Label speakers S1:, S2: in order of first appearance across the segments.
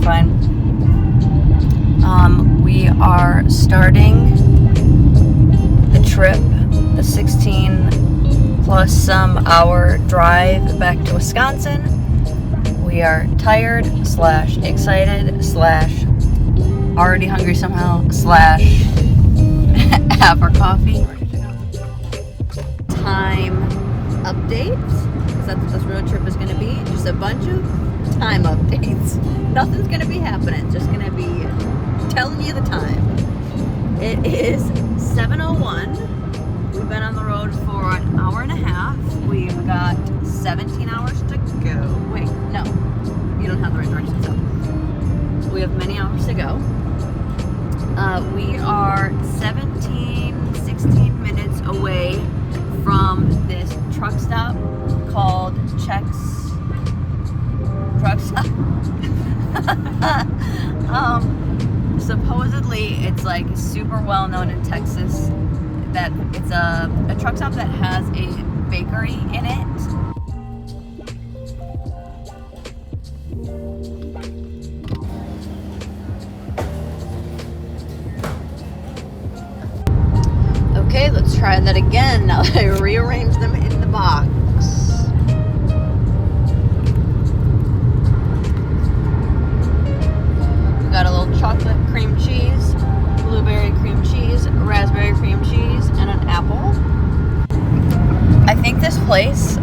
S1: It's fine. We are starting the trip, the 16 plus some hour drive back to Wisconsin. We are tired / excited / already hungry somehow / have our coffee. Time updates, because that's what this road trip is going to be. Just a bunch of time updates. Nothing's going to be happening. It's just going to be telling you the time. It is 7:01. We've been on the road for an hour and a half. We've got 17 hours to go. Wait, no. You don't have the right directions up. We have many hours to go. We are 16 minutes away from this truck stop called Check's Truck Stop. Supposedly it's like super well known in Texas that it's a truck stop that has a bakery in it. Okay, let's try that again now that I rearrange them in the box. We got a little chocolate cream cheese, blueberry cream cheese, raspberry cream cheese, and an apple. I think this place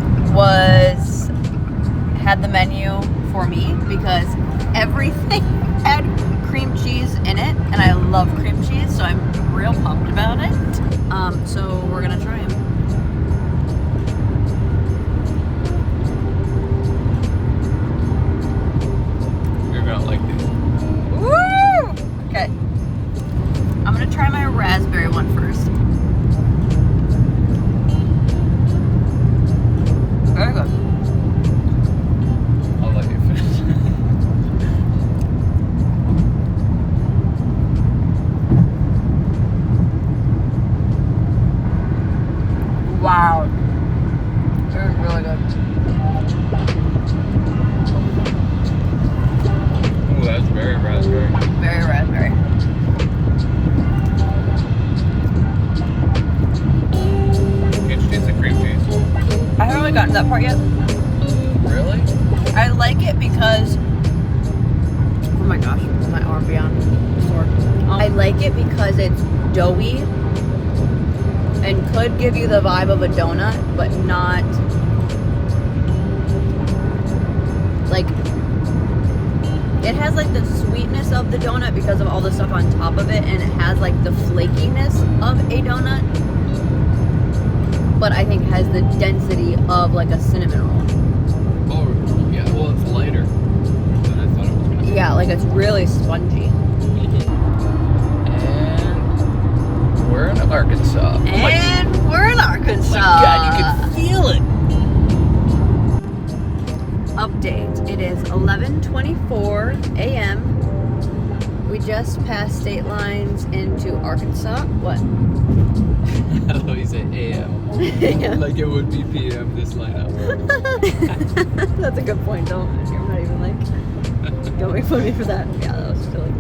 S1: had the menu for me because everything had cream cheese in it, and I love cream cheese, so I'm real pumped about it. So we're gonna try them.
S2: You're gonna like these.
S1: Woo! Okay. I'm gonna try my raspberry one first. Very good.
S2: I'll let you finish.
S1: Wow. It was really good.
S2: Ooh, that's very raspberry.
S1: Very raspberry.
S2: Can't you taste the cream cheese?
S1: I haven't really gotten to that part yet.
S2: Really?
S1: I like it because, oh my gosh, my arm beyond sore. I like it because it's doughy and could give you the vibe of a donut, but not like, it has like the sweetness of the donut because of all the stuff on top of it, and it has like the flakiness of a donut, but I think it has the density of like a cinnamon roll.
S2: Oh, yeah. Well, it's lighter than I thought it was gonna be.
S1: Yeah, like it's really spongy.
S2: And we're in Arkansas.
S1: And we're in Arkansas.
S2: Oh my God, you can feel it.
S1: Update. It is 11:24 a.m. We just passed state lines into Arkansas. What?
S2: I thought you said AM.
S1: Yeah.
S2: Like it would be PM this lineup.
S1: That's a good point. I'm not even like, don't make fun of me for that. Yeah, that was silly.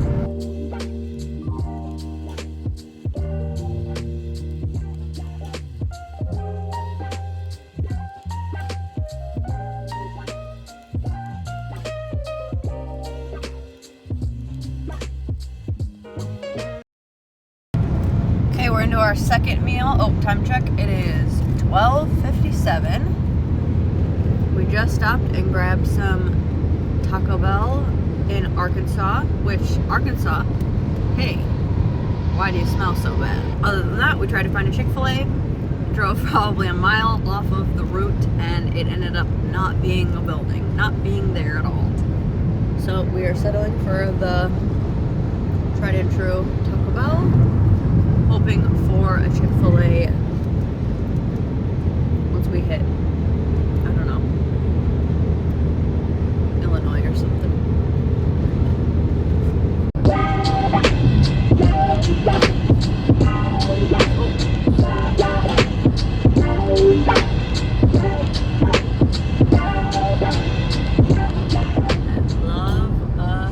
S1: Okay, we're into our second meal. Oh, time check. It is 12:57. We just stopped and grabbed some Taco Bell in Arkansas, Arkansas, hey, why do you smell so bad? Other than that, we tried to find a Chick-fil-A, drove probably a mile off of the route, and it ended up not being a building, not being there at all. So we are settling for the tried and true Taco Bell, hoping for a Chick-fil-A once we hit, I don't know, Illinois or something. Love a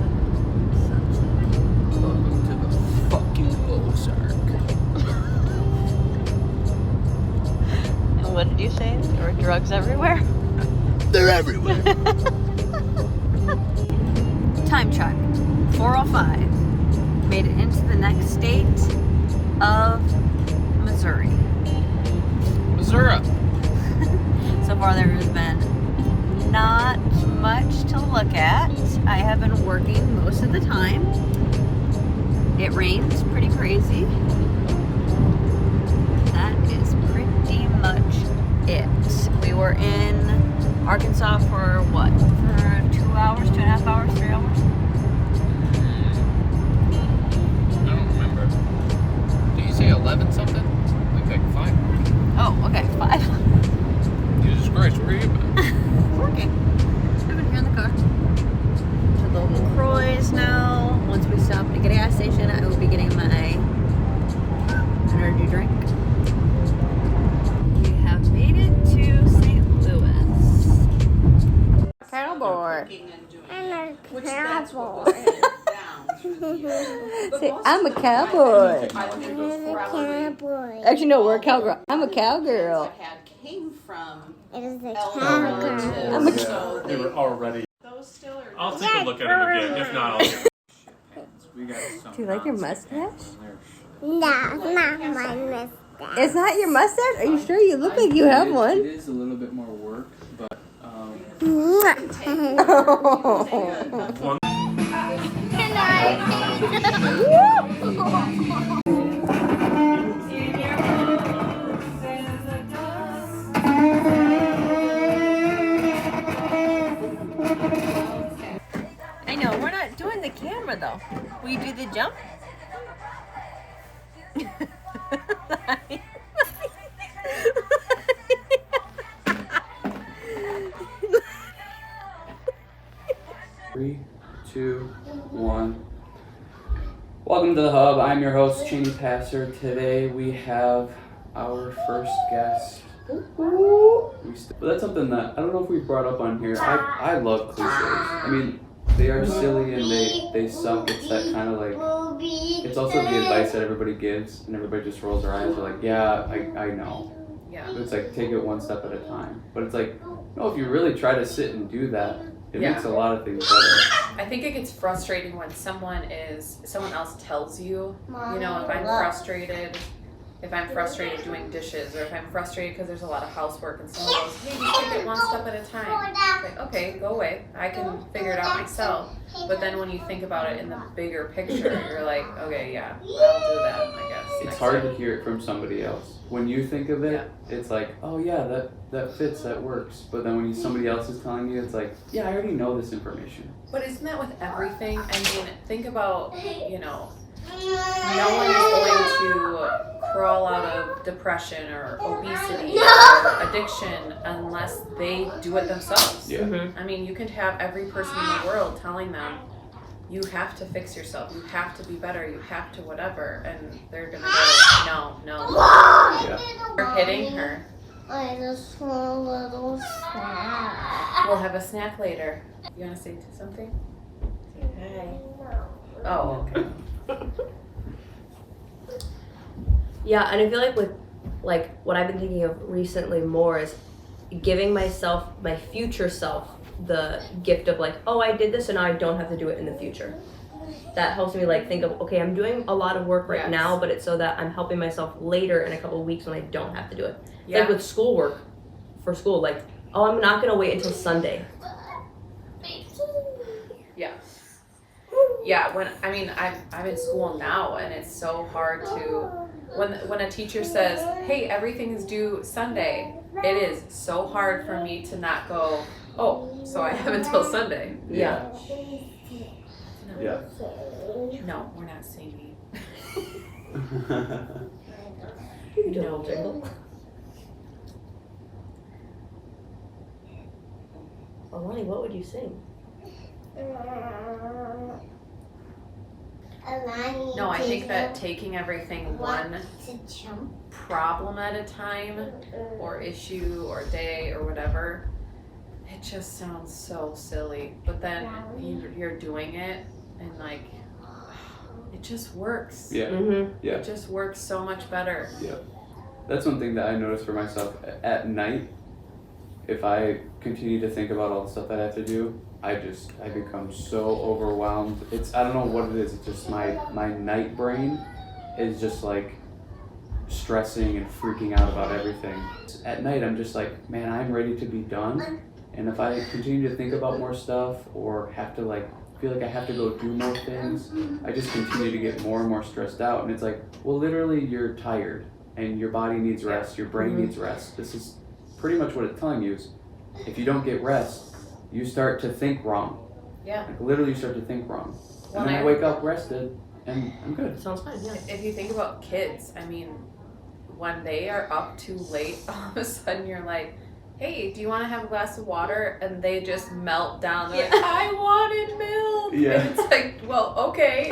S1: look at. I have been working most of the time. It rains pretty crazy. That is pretty much it. We were in Arkansas for what? For 2 hours, 2.5 hours, 3 hours?
S2: I don't remember. Did you say 11 something? Like 5.
S1: Oh, okay, 5.
S2: Jesus Christ, where are you been?
S1: Working. I've been here in the car. To the LaCroix now. Once we stop to get a gas station, I will be getting my energy drink. We have made it to St. Louis. Cowboy.
S3: I'm a cowboy.
S1: Say, I'm a cowboy.
S3: I'm a cowboy.
S1: Actually, no, we're a cowgirl. I'm a cowgirl.
S4: Came from
S3: It is a
S4: relatives.
S3: cowgirl.
S1: I'm a
S4: So
S5: They were already.
S4: those still are.
S5: I'll take a look at them again. If not, I'll get
S1: Do you like your mustache?
S3: No, not my mustache.
S1: It's not your mustache? Are you sure? You look like you have
S6: It
S1: one.
S6: is a little bit more work, but
S1: I know, we're not doing the camera though. Will you do the jump?
S6: Three, two, one. Welcome to the Hub. I'm your host, Cheney Passer. Today we have our first guest. But that's something that I don't know if we brought up on here. I love cliches. I mean, they are silly and they suck. It's that kind of like, it's also the advice that everybody gives and everybody just rolls their eyes. They're like, yeah, I know.
S4: Yeah.
S6: It's like, take it one step at a time. But it's like, no, if you really try to sit and do that, it makes a lot of things better.
S4: I think it gets frustrating when someone else tells you, you know, if I'm frustrated doing dishes, or if I'm frustrated because there's a lot of housework and someone goes, hey, just take it one step at a time. It's like, okay, go away. I can figure it out myself. But then when you think about it in the bigger picture, you're like, okay, yeah, I'll do that, I guess.
S6: It's
S4: next
S6: hard
S4: time.
S6: to hear it from somebody else. When you think of it, it's like, oh yeah, that fits, that works. But then when somebody else is telling you, it's like, yeah, I already know this information.
S4: But isn't that with everything? I mean, think about, you know, no one is going to crawl out of depression or obesity or addiction unless they do it themselves.
S6: Yeah.
S4: I mean, you can have every person in the world telling them, you have to fix yourself, you have to be better, you have to whatever, and they're gonna go, no.
S6: Yeah.
S4: You're hitting her.
S3: I just want a little snack.
S4: We'll have a snack later. You wanna say something? Say hi. Oh, okay.
S7: Yeah, and I feel like with what I've been thinking of recently more is giving myself, my future self, the gift of like, oh, I did this and now I don't have to do it in the future. That helps me like think of, okay, I'm doing a lot of work right
S4: Yes.
S7: now, but it's so that I'm helping myself later in a couple of weeks when I don't have to do it.
S4: Yeah.
S7: Like with schoolwork for school, like, oh, I'm not gonna wait until Sunday.
S4: Yeah, I'm in school now, and it's so hard to when a teacher says, "Hey, everything is due Sunday," it is so hard for me to not go, "Oh, so I have until Sunday."
S6: Yeah.
S4: No,
S6: Yeah.
S4: no, we're not singing.
S7: You do a little jingle. Alani, what would you sing?
S4: No, I think that taking everything one
S3: to jump.
S4: problem at a time, or issue, or day, or whatever, it just sounds so silly. But then you're doing it, and like, it just works.
S6: Yeah.
S7: Mm-hmm.
S6: Yeah.
S4: It just works so much better.
S6: Yeah. That's one thing that I noticed for myself at night. If I continue to think about all the stuff that I have to do, I become so overwhelmed. I don't know what it is. It's just my night brain is just like stressing and freaking out about everything. At night, I'm just like, man, I'm ready to be done. And if I continue to think about more stuff or have to like feel like I have to go do more things, I just continue to get more and more stressed out. And it's like, well, literally you're tired and your body needs rest, your brain needs rest. This is pretty much what it's telling you is if you don't get rest, you start to think wrong.
S4: Yeah.
S6: Like literally you start to think wrong.
S4: Well,
S6: And then I wake up rested and I'm good.
S7: Sounds fine, yeah.
S4: If you think about kids, I mean, when they are up too late, all of a sudden you're like, hey, do you want to have a glass of water? And they just melt down. They're like, I wanted milk.
S6: Yeah.
S4: And it's like, well, okay.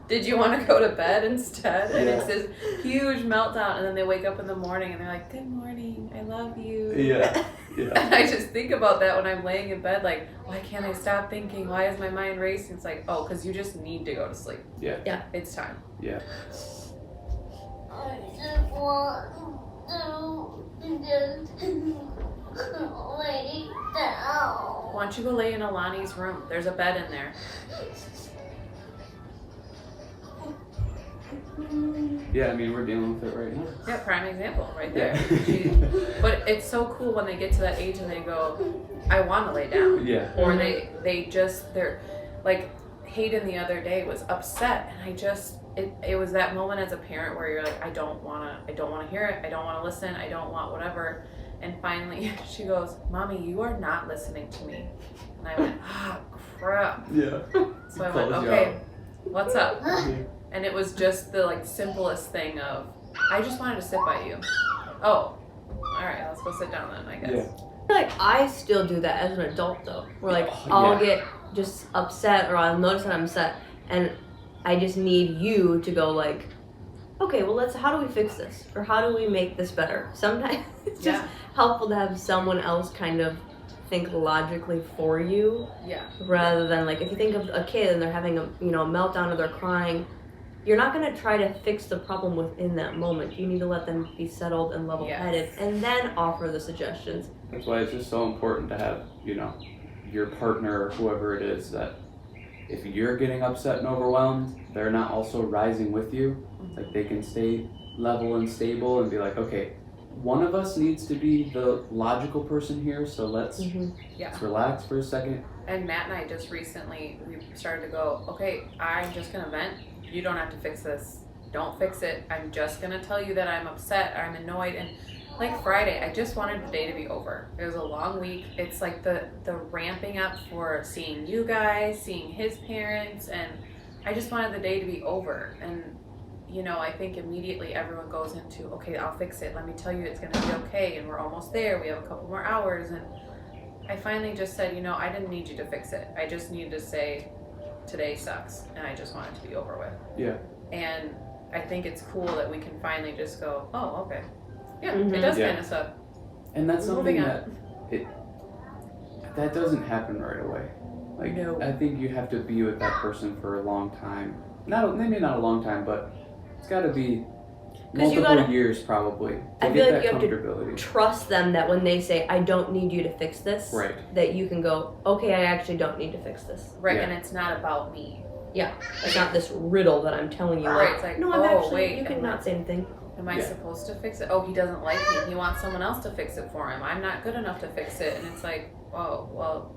S4: Did you want to go to bed instead? And it's this huge meltdown. And then they wake up in the morning and they're like, good morning. I love you.
S6: Yeah.
S4: And I just think about that when I'm laying in bed, like, why can't I stop thinking? Why is my mind racing? It's like, oh, because you just need to go to sleep.
S6: Yeah.
S4: It's time.
S6: Yeah.
S3: I just want to just lay down.
S4: Why don't you go lay in Alani's room? There's a bed in there.
S6: Yeah, I mean, we're dealing with it right now.
S4: Yeah, prime example right there.
S6: Yeah.
S4: But it's so cool when they get to that age and they go, I want to lay down.
S6: Yeah.
S4: Or they're like, Hayden the other day was upset and it was that moment as a parent where you're like, I don't want to hear it. I don't want to listen. I don't want whatever. And finally she goes, Mommy, you are not listening to me. And I went, crap.
S6: Yeah.
S4: So I went, okay, what's up? And it was just the like simplest thing of, I just wanted to sit by you. Oh, all right, let's go sit down then, I guess.
S6: Yeah.
S7: I feel like I still do that as an adult though. Where like I'll get just upset or I'll notice that I'm upset and I just need you to go like, okay, well how do we fix this? Or how do we make this better? Sometimes it's just helpful to have someone else kind of think logically for you.
S4: Yeah.
S7: Rather than like if you think of a kid and they're having a meltdown or they're crying, you're not going to try to fix the problem within that moment. You need to let them be settled and level-headed and then offer the suggestions.
S6: That's why it's just so important to have, your partner or whoever it is that if you're getting upset and overwhelmed, they're not also rising with you. Like they can stay level and stable and be like, okay, one of us needs to be the logical person here, so let's relax for a second.
S4: And Matt and I just recently, we started to go, okay, I'm just going to vent. You don't have to fix this. Don't fix it. I'm just going to tell you that I'm upset, I'm annoyed. And like Friday, I just wanted the day to be over. It was a long week. It's like the ramping up for seeing you guys, seeing his parents, and I just wanted the day to be over. And, I think immediately everyone goes into, okay, I'll fix it. Let me tell you it's going to be okay. And we're almost there. We have a couple more hours. And I finally just said, I didn't need you to fix it. I just needed to say, today sucks, and I just want it to be over with.
S6: Yeah.
S4: And I think it's cool that we can finally just go, oh, okay. Yeah, it does kind of suck.
S6: And that's
S4: Moving
S6: something that doesn't happen right away. Like,
S4: No.
S6: I think you have to be with that person for a long time. Maybe not a long time, but it's got to be multiple years probably to
S7: I
S6: get
S7: feel like
S6: that
S7: you have to
S6: comfortability.
S7: trust them that when they say, I don't need you to fix this, that you can go, okay, I actually don't need to fix this.
S4: Right, and it's not about me.
S7: Yeah, it's not this riddle that I'm telling you.
S4: Right, it's like,
S7: no, I'm actually, you can not say anything.
S4: Am I supposed to fix it? Oh, he doesn't like me. He wants someone else to fix it for him. I'm not good enough to fix it. And it's like, oh, well,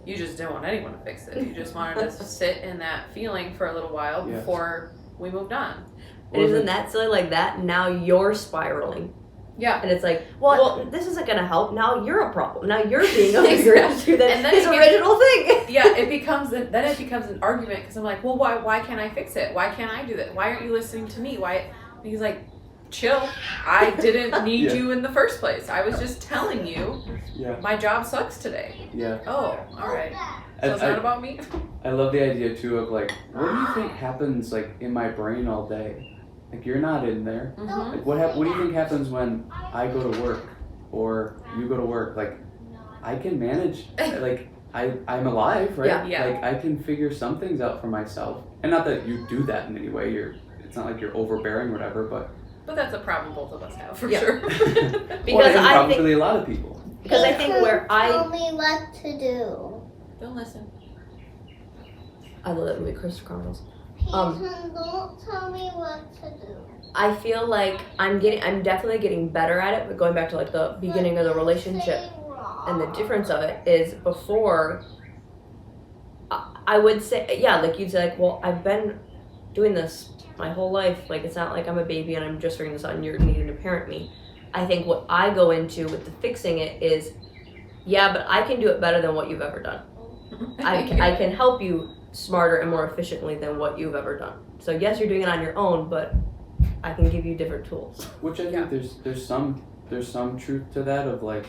S4: you just didn't want anyone to fix it. You just wanted to sit in that feeling for a little while before we moved on.
S7: And isn't that silly like that? Now you're spiraling.
S4: Yeah.
S7: And it's like, well, this isn't going to help. Now you're a problem. Now you're being a bigger issue than his original thing.
S4: Yeah, it becomes an argument because I'm like, well, why can't I fix it? Why can't I do that? Why aren't you listening to me? Why? He's like, chill. I didn't need you in the first place. I was just telling you my job sucks today.
S6: Yeah.
S4: Oh, all right. So it's not about me?
S6: I love the idea too of like, what do you think happens like in my brain all day? Like you're not in there.
S4: Mm-hmm.
S6: Like what do you think happens when I go to work or you go to work? Like I can manage. Like I'm alive, right?
S4: Yeah.
S6: Like I can figure some things out for myself. And not that you do that in any way. It's not like you're overbearing or whatever, but
S4: that's a problem both of us have for sure.
S7: Because
S6: I think probably a lot of people.
S7: Because I think where
S3: tell me what to do.
S4: Don't listen.
S7: I love that movie, Christopher Chronicles.
S3: Peyton, don't tell me what to do.
S7: I feel like I'm definitely getting better at it, but going back to like the beginning of the relationship, and the difference of it is before, I would say, yeah, like you'd say, like, well, I've been doing this my whole life. Like, it's not like I'm a baby and I'm just figuring this out and you're needing to parent me. I think what I go into with the fixing it is, yeah, but I can do it better than what you've ever done. I can help you smarter and more efficiently than what you've ever done. So yes, you're doing it on your own, but I can give you different tools.
S6: Which I think there's some truth to that of like,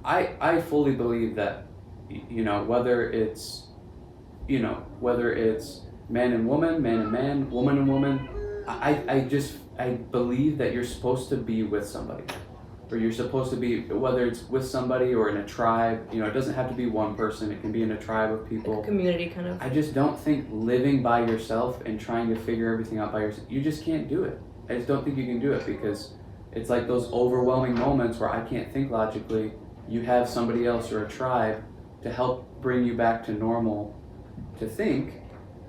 S6: I fully believe that, you know, whether it's man and woman, man and man, woman and woman, I believe that you're supposed to be with somebody. Or you're supposed to be, whether it's with somebody or in a tribe, you know, it doesn't have to be one person, it can be in a tribe of people.
S7: Like a community kind of.
S6: I just don't think living by yourself and trying to figure everything out by yourself, you just can't do it. I just don't think you can do it because it's like those overwhelming moments where I can't think logically. You have somebody else or a tribe to help bring you back to normal to think,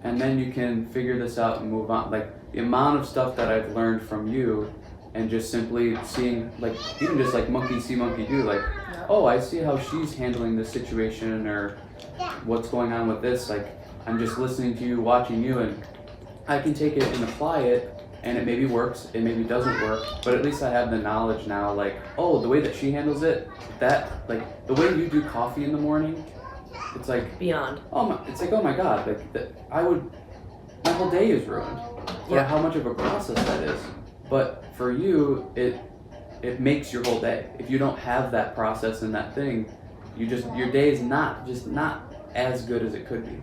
S6: and then you can figure this out and move on. Like the amount of stuff that I've learned from you and just simply seeing, like, even just like monkey see, monkey do, like, oh, I see how she's handling this situation or what's going on with this. Like, I'm just listening to you, watching you, and I can take it and apply it, and it maybe works, it maybe doesn't work, but at least I have the knowledge now, like, oh, the way that she handles it, that, like, the way you do coffee in the morning, it's like,
S7: beyond.
S6: It's like, oh my God, like, my whole day is ruined for how much of a process that is. But for you, it makes your whole day. If you don't have that process and that thing, your day is not as good as it could be.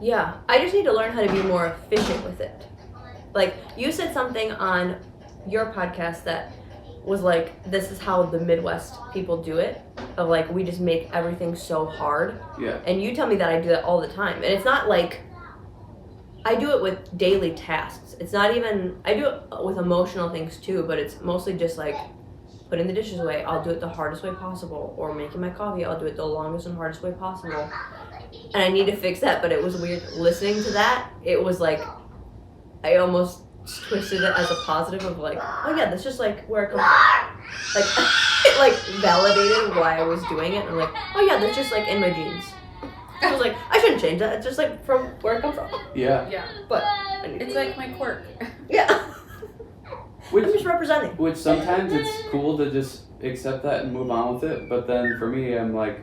S7: Yeah, I just need to learn how to be more efficient with it. Like, you said something on your podcast that was like, this is how the Midwest people do it. Of like, we just make everything so hard.
S6: Yeah.
S7: And you tell me that I do that all the time. And it's not like, I do it with daily tasks. It's not even, I do it with emotional things too, but it's mostly just like putting the dishes away. I'll do it the hardest way possible. Or making my coffee, I'll do it the longest and hardest way possible. And I need to fix that, but it was weird listening to that. It was like, I almost twisted it as a positive of like, oh yeah, that's just like where it comes from. Like, it like validated why I was doing it. And I'm like, oh yeah, that's just like in my genes. I was like, I shouldn't change that. It's just like from where it comes from.
S6: Yeah.
S4: Yeah.
S7: But
S4: It's like my quirk.
S7: yeah. I'm just representing.
S6: Which sometimes it's cool to just accept that and move on with it, but then for me, I'm like,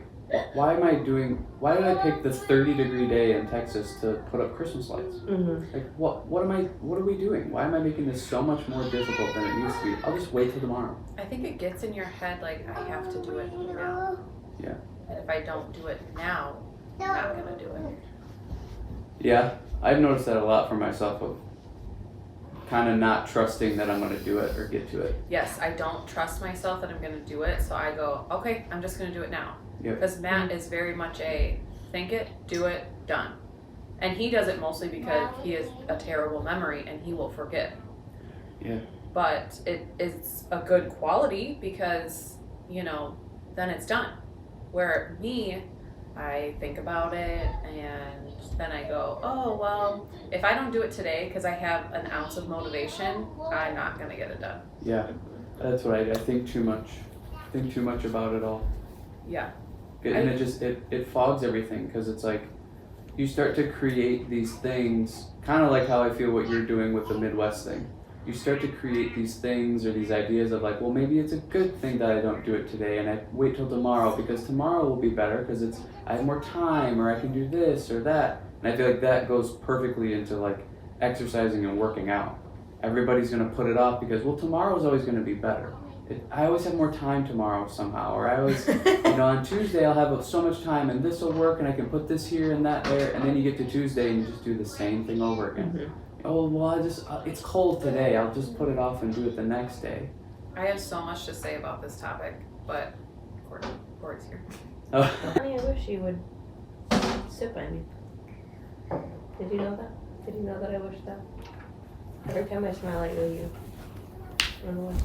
S6: why did I pick this 30-degree day in Texas to put up Christmas lights?
S7: Mm-hmm.
S6: Like, what are we doing? Why am I making this so much more difficult than it needs to be? I'll just wait till tomorrow.
S4: I think it gets in your head like, I have to do it now.
S6: Yeah.
S4: And if I don't do it now, I'm not gonna do it.
S6: Yeah, I've noticed that a lot for myself of kind of not trusting that I'm going to do it or get to it.
S4: Yes, I don't trust myself that I'm gonna do it, so I go, okay, I'm just gonna do it now.
S6: Yep.
S4: Because Matt is very much a think it, do it, done. And he does it mostly because he has a terrible memory and he will forget.
S6: Yeah.
S4: But it's a good quality because, you know, then it's done. Where me, I think about it and then I go, oh, well, if I don't do it today because I have an ounce of motivation, I'm not going to get it done.
S6: Yeah, that's what I think too much. Think too much about it all.
S4: Yeah.
S6: And it fogs everything because it's like you start to create these things, kind of like how I feel what you're doing with the Midwest thing. You start to create these things or these ideas of like, well, maybe it's a good thing that I don't do it today and I wait till tomorrow because tomorrow will be better because I have more time or I can do this or that. And I feel like that goes perfectly into like exercising and working out. Everybody's going to put it off because, well, tomorrow's always going to be better. I always have more time tomorrow somehow, or I always, on Tuesday I'll have so much time and this will work and I can put this here and that there, and then you get to Tuesday and you just do the same thing over again. Mm-hmm. Oh, well, it's cold today, I'll just put it off and do it the next day.
S4: I have so much to say about this topic, but Corey's here.
S6: Oh.
S7: Honey, I wish you would sit by me. Did you know that? Did you know that I wish that? Every time I smile at you, you run away.